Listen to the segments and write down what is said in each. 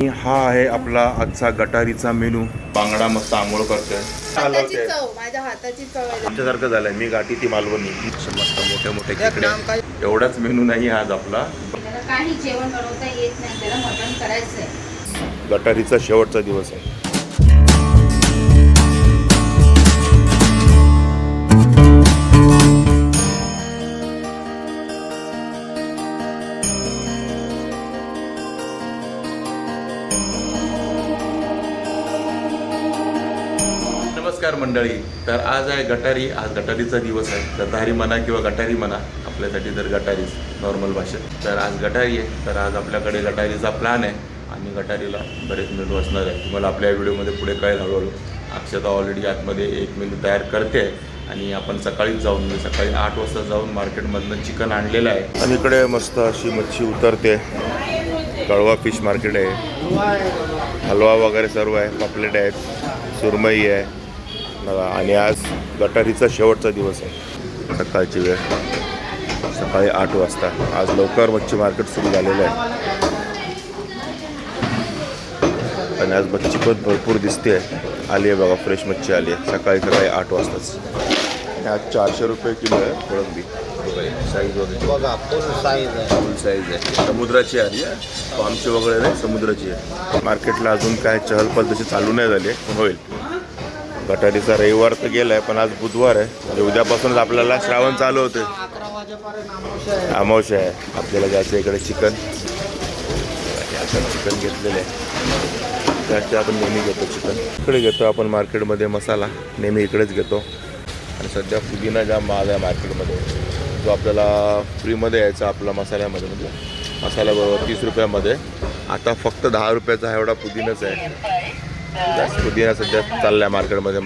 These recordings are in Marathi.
हा आहे आपला आजचा गटारीचा मेनू. बांगडा मस्त आंघोळ करतोय, हाताची चव, माझ्या हाताची चव आहे. आमच्यासारखं झालंय. मी गाठी ती मालवणी, मस्त मोठे मोठे खेकडे. एवढाच मेनू नाही आज आपला. त्याला काही जेवण बनवता येत नाही, त्याला मटण करायचंय. गटारीचा शेवटचा दिवस आहे. नमस्कार मंडळी. तर आज आहे गटारी. आज गटारीचा दिवस आहे. गटारी म्हणा किंवा गटारी म्हणा, आपल्यासाठी तर गटारीच नॉर्मल भाषेत. तर आज गटारी आहे. तर आज आपल्याकडे गटारीचा प्लॅन आहे आणि गटारीला बरेच मेनू असणार आहे. तुम्हाला आपल्या व्हिडिओमध्ये पुढे कळेल हळूहळू. अक्षता ऑलरेडी आतमध्ये एक मेनू तयार करते आणि आपण सकाळीच जाऊन, सकाळी 8 वाजता जाऊन मार्केटमधनं चिकन आणलेलं आहे. आणि इकडे मस्त अशी मच्छी उतरते. कळवा फिश मार्केट आहे. हलवा वगैरे सर्व आहे. पापलेट आहेत, सुरमई आहे. आणि आज गटारीचा शेवटचा दिवस आहे. सकाळची वेळ सकाळी 8 वाजता. आज लवकर मच्छी मार्केट सुरू झालेलं आहे आणि आज मच्छी पण भरपूर दिसते. आली आहे बघा, फ्रेश मच्छी आली आहे सकाळी 8 वाजताच. आणि आज 400 रुपये किलो आहे कोळंबी. साईज वगैरे बघा, फुल साईज आहे. फुल साईज आहे. समुद्राची आली आहे, आमची वगैरे नाही, समुद्राची आहे. मार्केटला अजून काय चहलपल तशी चालू नाही झाली, पण होईल. गटारीचा रविवार तर गेला आहे, पण आज बुधवार आहे. म्हणजे उद्यापासूनच आपल्याला श्रावण चालू होते. 11 वाजेपर्यंत अमावस्या आहे. आपल्याला जायचं इकडे चिकन. आपण चिकन घेतलेलं आहे. त्याचे आपण नेहमी घेतो चिकन. इकडे घेतो आपण मार्केटमध्ये मसाला, नेहमी इकडेच घेतो. आणि सध्या पुदिना जाम महाग आहे मार्केटमध्ये. जो आपल्याला फ्रीमध्ये यायचा आपला मसाल्यामध्ये, म्हणजे मसाल्याबरोबर 30 रुपयामध्ये. आता फक्त 10 रुपयाचा हा एवढा पुदिनाच आहे. जास्त पुदिना सध्या चालला आहे मार्केटमध्ये.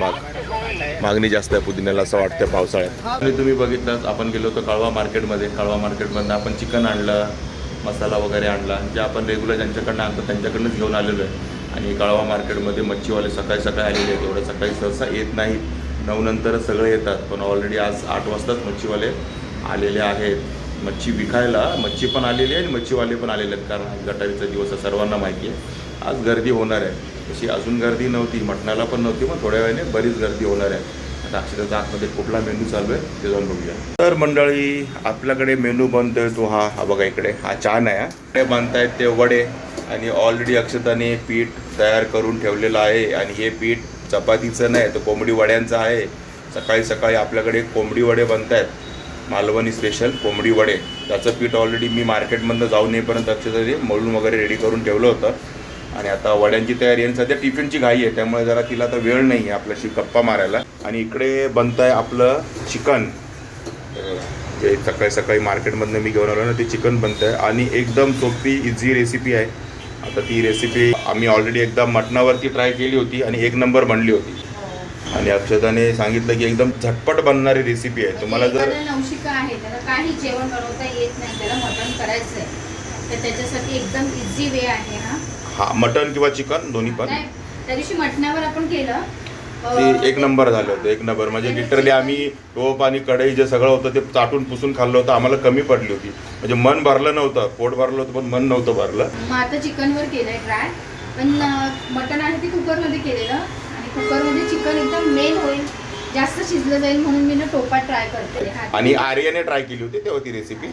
मागणी जास्त आहे पुदिन्याला असं वाटतं पावसाळ्यात. आणि तुम्ही बघितलं, आपण गेलो होतो कळवा मार्केटमध्ये. कळवा मार्केटमधनं आपण चिकन आणलं, मसाला वगैरे आणला. जे आपण रेग्युलर ज्यांच्याकडनं आणतो त्यांच्याकडनंच घेऊन आलेलो आहे. आणि कळवा मार्केटमध्ये मच्छीवाले सकाळी सकाळी आलेले आहेत. एवढं सकाळी सहसा येत नाहीत, 9 नंतरच सगळे येतात. पण ऑलरेडी आज 8 वाजताच मच्छीवाले आलेले आहेत मच्छी विकायला. मच्छी पण आलेली आहे आणि मच्छीवाले पण आलेले आहेत, कारण आज गटारीचा दिवस आहे, सर्वांना माहिती आहे. आज गर्दी होणार आहे. तशी अजून गर्दी नव्हती, मटणाला पण नव्हती, पण थोड्या वेळाने बरीच गर्दी होणार आहे. आता अक्षताच्या आतमध्ये कुठला मेनू चालू आहे ते जाऊन बघूया. तर मंडळी, आपल्याकडे मेनू बनतोय तो हा बघा इकडे. हा छान आहे. ते बनतायत ते वडे. आणि ऑलरेडी अक्षताने पीठ तयार करून ठेवलेलं आहे. आणि हे पीठ चपातीचं नाही, तर कोंबडी वड्यांचं आहे. सकाळी सकाळी आपल्याकडे कोंबडी वडे बनत आहेत, मालवणी स्पेशल कोंबडी वडे. त्याचं पीठ ऑलरेडी मी मार्केटमधनं जाऊन येईपर्यंत अक्षताने मळून वगैरे रेडी करून ठेवलं होतं. आणि आता वड्यांची तयारी आणि सध्या टिफिनची घाई आहे, त्यामुळे जरा तिला आता वेळ नाही आहे आपल्याशी गप्पा मारायला. आणि इकडे बनत आहे आपलं चिकन. जे सकाळी सकाळी मार्केटमधनं मी घेऊन आलो ना, ते चिकन बनतं आहे. आणि एकदम सोपी इझी रेसिपी आहे. आता ती रेसिपी आम्ही ऑलरेडी एकदा मटणावरती ट्राय केली होती आणि 1 नंबर बनली होती. आणि अक्षताने सांगितलं की एकदम झटपट बनणारी रेसिपी आहे. तुम्हाला जर नवशिका आहे, त्याला काही जेवण बनवता येत नाही, त्याला मटण करायचंय, तर त्याच्यासाठी एकदम इझी वे आहे हा. मटण किंवा चिकन दोन्ही पण. त्या दिवशी मटणावर आपण केलं ते 1 नंबर झालं होतं. 1 नंबर म्हणजे लिटरली आम्ही टोप आणि कढई जे सगळं होतं ते चाटून पुसून खाल्लं होतं. आम्हाला कमी पडली होती, म्हणजे मन भरलं नव्हतं, पोट भरलं होतं पण मन नव्हतं भरलं. मग आता चिकनवर केलंय ट्राय, पण मटण आहे ते कुकरमध्ये केलेलं. आणि कुकरमध्ये चिकन एकदम मेन होईल, जास्त शिजलं जाईल म्हणून मी ना टोपात ट्राय करते. आणि आर्याने ट्राय केली होती तेव्हा ती रेसिपी.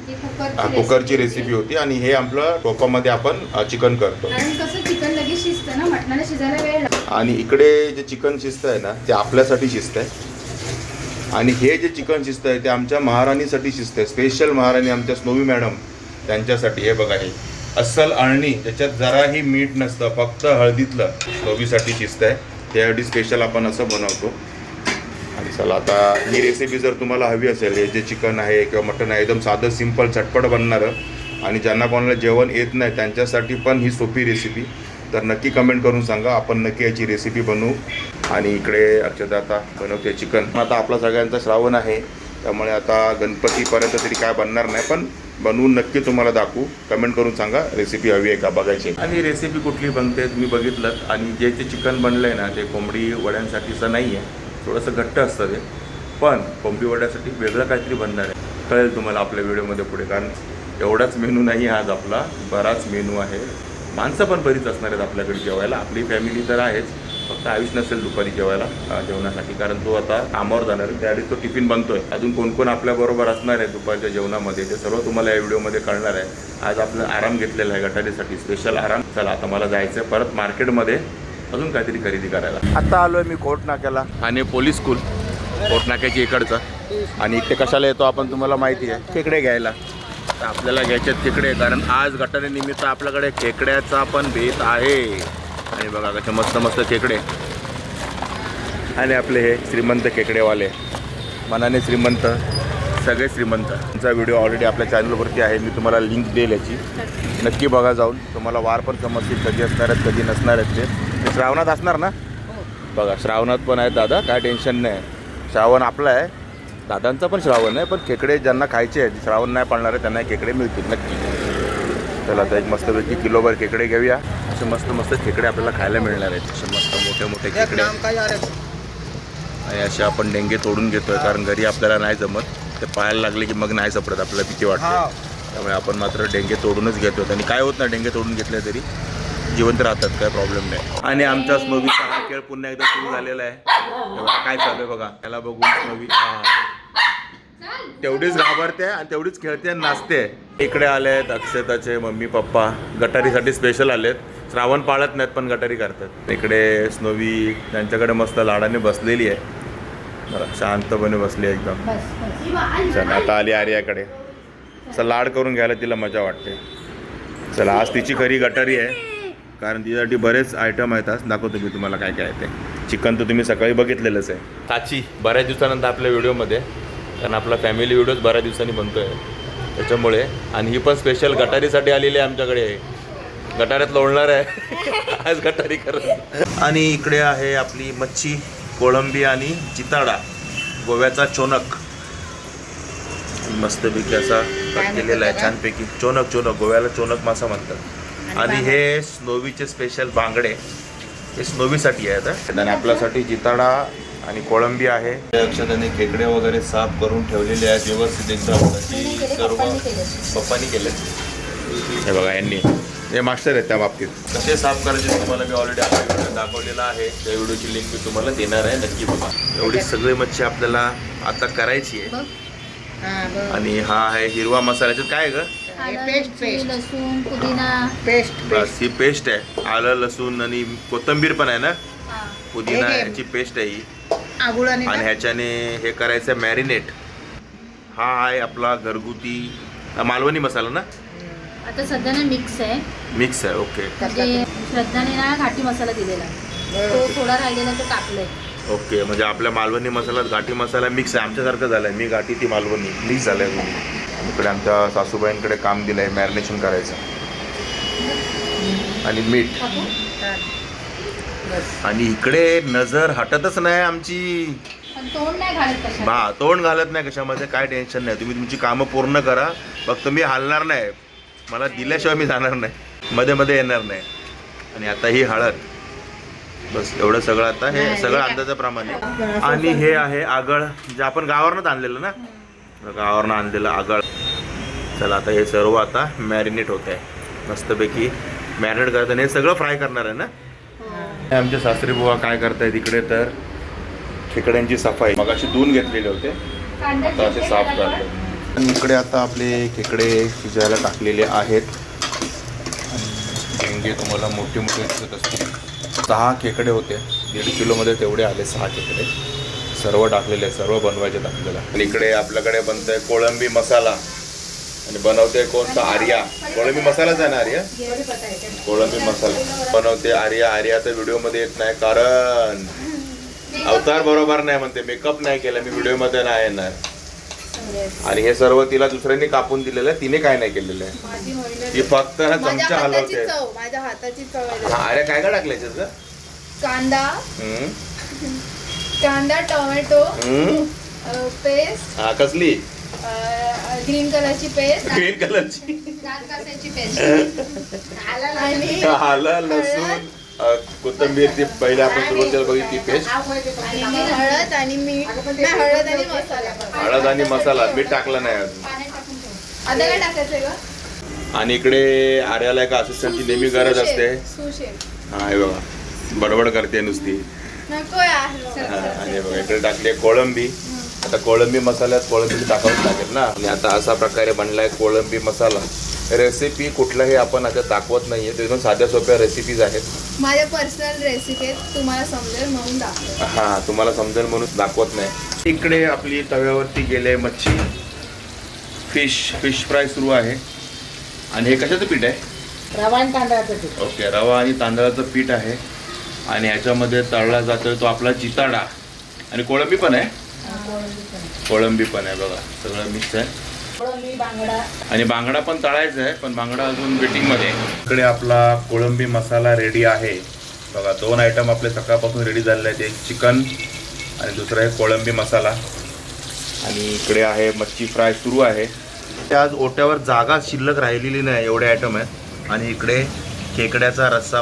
कुकरची रेसिपी होती. आणि हे आपलं टोपामध्ये आपण चिकन करतो, कारण कसं चिकन लगेच शिजतं ना, मटणाला शिजायला वेळ लागतो. आणि इकडे जे चिकन शिजत आहे ना, ते आपल्यासाठी शिजत आहे. आणि हे जे चिकन शिजत आहे ते आमच्या महाराणीसाठी शिजत आहे. स्पेशल महाराणी आमच्या स्नोवी मॅडम त्यांच्यासाठी. हे बघा, हे अस्सल अळणी, त्याच्यात जराही मीठ नसतं, फक्त हळदीतलं स्नोवीसाठी शिजत आहे. त्यासाठी स्पेशल आपण असं बनवतो. आणि चला, आता ही रेसिपी जर तुम्हाला हवी असेल, हे जे चिकन आहे किंवा मटण आहे, एकदम साधं सिंपल झटपट बनणारं, आणि ज्यांना कोणाला जेवण येत नाही त्यांच्यासाठी पण ही सोपी रेसिपी. तर नक्की कमेंट करून सांगा, आपण नक्की याची रेसिपी बनवू. आणि इकडे अक्षता आता बनवते चिकन. आता आपला सगळ्यांचा श्रावण आहे, त्यामुळे आता गणपतीपर्यंत तरी काय बनणार नाही, पण बनवून नक्की तुम्हाला दाखवू. कमेंट करून सांगा रेसिपी हवी आहे का बघायची. आणि रेसिपी कुठली बनते तुम्ही बघितलं. आणि जे चिकन बनलं आहे ना, ते कोंबडी वड्यांसाठीचं नाही आहे, थोडंसं घट्ट असतं ते. पण कोंबडी वड्यासाठी वेगळं काहीतरी बनणार आहे, कळेल तुम्हाला आपल्या व्हिडिओमध्ये पुढे. कारण एवढाच मेनू नाही आज आपला, बराच मेनू आहे. माणसं पण बरीच असणार आहेत आपल्याकडे जेवायला. आपली फॅमिली तर आहेच, फक्त आयुष नसेल दुपारी जेवायला जेवणासाठी, कारण तो आता कामावर जाणार आहे. त्याआधी तो टिफिन बनतोय. अजून कोण कोण आपल्याबरोबर असणार आहे दुपारच्या जेवणामध्ये ते सर्व तुम्हाला या व्हिडिओमध्ये कळणार आहे. आज आपलं आराम घेतलेला आहे गटारीसाठी, स्पेशल आराम. चला आता मला जायचं आहे परत मार्केटमध्ये अजून काहीतरी खरेदी करायला. आता आलो आहे मी कोर्ट नाक्याला आणि पोलीस स्कूल कोर्ट नाक्याची इकडचं. आणि इथे कशाला येतो आपण तुम्हाला माहिती आहे, खेकडे घ्यायला. तर आपल्याला घ्यायचे खेकडे, कारण आज गटारी निमित्त आपल्याकडे खेकड्याचा पण बेत आहे. आणि बघा कसे मस्त मस्त खेकडे. आणि आपले हे श्रीमंत खेकडेवाले, मनाने श्रीमंत, सगळे श्रीमंत. तुमचा व्हिडिओ ऑलरेडी आपल्या चॅनलवरती आहे, मी तुम्हाला लिंक देईल याची, नक्की बघा जाऊन. तुम्हाला वार पण समजतील कधी असणार आहेत कधी नसणार आहेत. ते श्रावणात असणार ना, बघा श्रावणात पण आहेत दादा, काय टेन्शन नाही. श्रावण आपला आहे, दादांचा पण श्रावण आहे, पण खेकडे ज्यांना खायचे आहेत, श्रावण नाही पाळणार आहे त्यांना खेकडे मिळतील नक्की. चला आता एक मस्तपैकी किलोभर खेकडे घेऊया. असे मस्त मस्त खेकडे आपल्याला खायला मिळणार आहेत, असे मस्त मोठे मोठे खेकडे. आणि असे आपण डेंगे तोडून घेतोय, कारण घरी आपल्याला नाही जमत. ते पाहायला लागले की मग नाही सापडत, आपल्याला भीती वाटते. त्यामुळे आपण मात्र डेंगे तोडूनच घेतो. आणि काय होत नाही, डेंगे तोडून घेतले तरी जिवंत राहतात, काय प्रॉब्लेम नाही. आणि आमचा स्नोवीचा हा खेळ पुन्हा एकदा सुरू झालेला आहे. काय चालू आहे बघा, त्याला बघून स्नोवी तेवढीच घाबरते आणि तेवढीच खेळते आणि नाचते. इकडे आले आहेत अक्षताचे मम्मी पप्पा, गटारीसाठी स्पेशल आलेत. श्रावण पाळत नाहीत पण गटारी करतात. इकडे स्नोवी त्यांच्याकडे मस्त लाडाने बसलेली आहे, बरं शांतपणे बसली आहे एकदम. चला आता आली आर्याकडे, असं लाड करून घ्यायला तिला मजा वाटते. चला आज तिची खरी गटारी आहे, कारण तिच्यासाठी बरेच आयटम आहेत. आज दाखवतो मी तुम्हाला काय काय आहे ते. चिकन तर तुम्ही सकाळी बघितलेलंच आहे. काची बऱ्याच दिवसानंतर आपल्या व्हिडिओमध्ये, कारण आपला फॅमिली व्हिडिओज बऱ्याच दिवसांनी बनतोय त्याच्यामुळे. आणि ही पण स्पेशल गटारीसाठी आलेली आहे आमच्याकडे, गटाऱ्यात लोळणार आहे आज गटारी करत. आणि इकडे आहे आपली मच्छी, कोळंबी आणि चिताडा, गोव्याचा चोनक. मस्तपैकी असा कट केलेला आहे छानपैकी. चोनक, गोव्याला चोनक मासा म्हणतात. आणि हे स्नोवीचे स्पेशल बांगडे, हे स्नोवीसाठी आहे आता. आणि आपल्यासाठी जिताडा आणि कोळंबी आहे. अक्षताने खेकडे वगैरे साफ करून ठेवलेले आहेत व्यवस्थित एकदम. सर्व पप्पानी केले. हे बघा यांनी, हे मास्टर आहेत त्या बाबतीत. कसे साफ करायचे तुम्हाला मी ऑलरेडी आपल्या व्हिडिओ दाखवलेला आहे, त्या व्हिडिओची लिंक मी तुम्हाला देणार आहे, नक्की बघा. एवढी सगळी मच्छी आपल्याला आता करायची आहे. आणि हा आहे हिरवा मसाला. याच्यात काय आहे ग? पेस्ट, लसूण, पुदिना पेस्ट. बस ही पेस्ट आहे, आलं लसूण आणि कोथिंबीर पण आहे ना, पुदिना याची पेस्ट आहे ही. आणि ह्याच्याने हे करायचं मॅरिनेट. हा आहे आपला घरगुती मालवणी मसाला ना, आता सध्या ना मिक्स आहे. मिक्स आहे, ओके. म्हणजे श्रद्धाने ना घाटी मसाला दिलेला, तो थोडा राहिलेला तो टाकलाय. ओके, म्हणजे आपल्या मालवणी मसाल्यात घाटी मसाला मिक्स आहे. आमच्यासारखं झालं आहे, मी घाटी ती मालवणी मिक्स झालं आहे. इकडे आमच्या सासूबाईंकडे काम दिलं आहे मॅरिनेशन करायचं. आणि मीठ. आणि इकडे नजर हटतच नाही आमची. तोंड नाही घालत कशा, तोंड घालत नाही कशामध्ये, काय टेन्शन नाही. तुम्ही तुमची कामं पूर्ण करा, फक्त मी हलणार नाही. मला दिल्याशिवाय मी जाणार नाही, मध्ये मध्ये येणार नाही. आणि आता ही हळद, बस एवढं सगळं. आता हे सगळं अंदाजाप्रमाणे. आणि हे आहे आगळ, जे आपण गावावरनंच आणलेलं ना, गावावरनं आणलेलं आगळ. चला आता हे सर्व आता मॅरिनेट होत आहे मस्तपैकी. मॅरिनेट करताना हे सगळं फ्राय करणार आहे ना. आमचे सासरे बुवा काय करतायत इकडे, तर खेकड्यांची सफाई मगाशी धुवून घेतलेले होते, आता असे साफ करतात. आणि इकडे आता आपले खेकडे शिजायला टाकलेले आहेत. डेंगे तुम्हाला मोठे मोठे दिसत असतील. 6 खेकडे होते, 1.5 किलोमध्ये तेवढे आले 6 खेकडे. सर्व टाकलेले, सर्व बनवायचे आपल्याला. आणि इकडे आपल्याकडे बनतंय कोळंबी मसाला. आणि बनवते कोणता? आर्या. कोळंबी मसालाच आहे ना आर्या? कोळंबी मसाला बनवते आर्या. आर्याचा व्हिडिओमध्ये येत नाही कारण अवतार बरोबर नाही म्हणते, मेकअप नाही केला मी, व्हिडिओमध्ये नाही येणार. आणि हे सर्व तिला दुसऱ्यांनी कापून दिलेलं आहे, तिने काय नाही केलेलं आहे. ती फक्त ना चमचा हलवते. माझ्या हाताची चव. आर्या काय काय टाकले याच्यात? कांदा, टोमॅटो पेस्ट. हा कसली? ग्रीन कलरची पेस्ट. ग्रीन कलरची दाल कासाची पेस्ट. आलं लसूण कोथिंबीर. ती पहिले आपण सुरुवातीला बघितली पेस्ट. आणि हळद आणि मीठ. हळद आणि मसाला. हळद आणि मसाला, मीठ टाकलं नाही अजून. आता काय टाकायचंय ग? आणि इकडे आर्याला एका असिस्टंटची नेहमी गरज असते. हा हे बघा बडबड करते नुसती. नको यार. आणि बघा इकडे टाकली कोळंबी. आता कोळंबी मसाल्यात कोळंबी टाकावंच लागेल ना. आणि आता अशा प्रकारे बनलाय कोळंबी मसाला. रेसिपी कुठलाही आपण आता दाखवत नाहीये, ते एकदम साध्या सोप्या रेसिपीज आहेत. माझ्या पर्सनल रेसिपी आहेत, तुम्हाला समजेल म्हणून दाखवते. हा तुम्हाला समजेल म्हणून दाखवत नाही. इकडे आपली तव्यावरती गेले मच्छी, फिश फ्राय सुरू आहे. आणि हे कशाचं पीठ आहे? रवा आणि तांदळाचं पीठ. ओके, रवा आणि तांदळाचं पीठ आहे. आणि ह्याच्यामध्ये तळला जातोय तो आपला जिताडा. आणि कोळंबी पण आहे. कोळंबी पण आहे बघा, सगळं मिक्स आहे. कोळंबी, बांगडा. आणि बांगडा पण तळायचा आहे, पण बांगडा अजून वेटिंगमध्ये आहे. इकडे आपला कोळंबी मसाला रेडी आहे बघा. 2 आयटम आपले सकाळपासून रेडी झालेले आहेत. एक चिकन आणि दुसरं आहे कोळंबी मसाला. आणि इकडे आहे मच्छी फ्राय सुरू आहे. आज ओट्यावर जागा शिल्लक राहिलेली नाही, एवढे आयटम आहेत. आणि इकडे खेकड्याचा रस्सा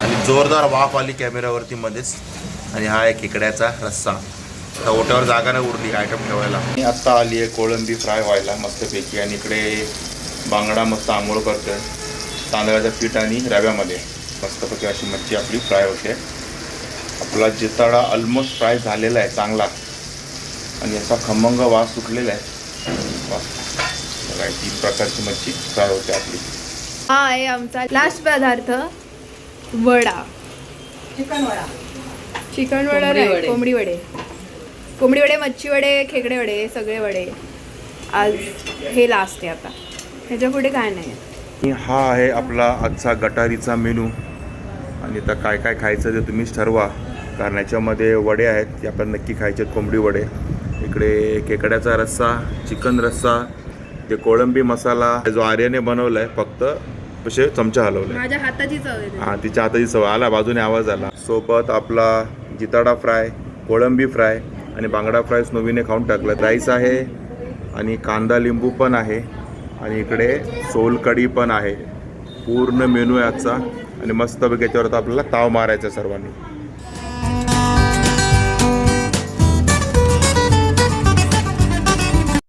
आणि जोरदार वाफ आली कॅमेऱ्यावरती मध्येच. आणि हा आहे खेकड्याचा रस्सा. आता ओट्यावर जागा नाही उरली आयटम ठेवायला. आणि आत्ता आली आहे कोळंबी फ्राय व्हायला मस्तपैकी. आणि इकडे बांगडा मस्त आंघोळ करतोय तांदळाच्या पीठ आणि रव्यामध्ये. मस्तपैकी अशी मच्छी आपली फ्राय होते. आपला जिताडा ऑलमोस्ट फ्राय झालेला आहे चांगला. आणि याचा खमंग वास सुटलेला आहे. बघा 3 प्रकारची मच्छी फ्राय होते आपली. हा आहे आमचा लास्ट पदार्थ, वडा. चिकन वडा. चिकन वडा नाही, कोंबडी वडे. कोंबडी वडे, मच्छी वडे, खेकडे वडे, सगळे वडे. आज हे लास्ट आहे. आता ह्याच्या पुढे काय नाही. आणि हा आहे आपला आजचा गटारीचा मेनू. आणि आता काय काय खायचं ते तुम्हीच ठरवा, कारण याच्यामध्ये वडे आहेत ते आपण नक्की खायचे आहेत, कोंबडी वडे. इकडे खेकड्याचा रस्सा, चिकन रस्सा, ते कोळंबी मसाला जो आर्याने बनवला आहे, फक्त कसे चमचा हलवला. माझ्या हाताची चव आहे. हां तिच्या हाताची सवय आला, बाजूने आवाज आला. सोबत आपला जिताडा फ्राय, कोळंबी फ्राय आणि बांगडा फ्राय स्नोवीने खाऊन टाकला. राईस आहे आणि कांदा लिंबू पण आहे. आणि इकडे सोलकढी पण आहे. पूर्ण मेनू आहे आजचा. आणि मस्तपैकी याच्यावर आपल्याला ताव मारायचा सर्वांनी.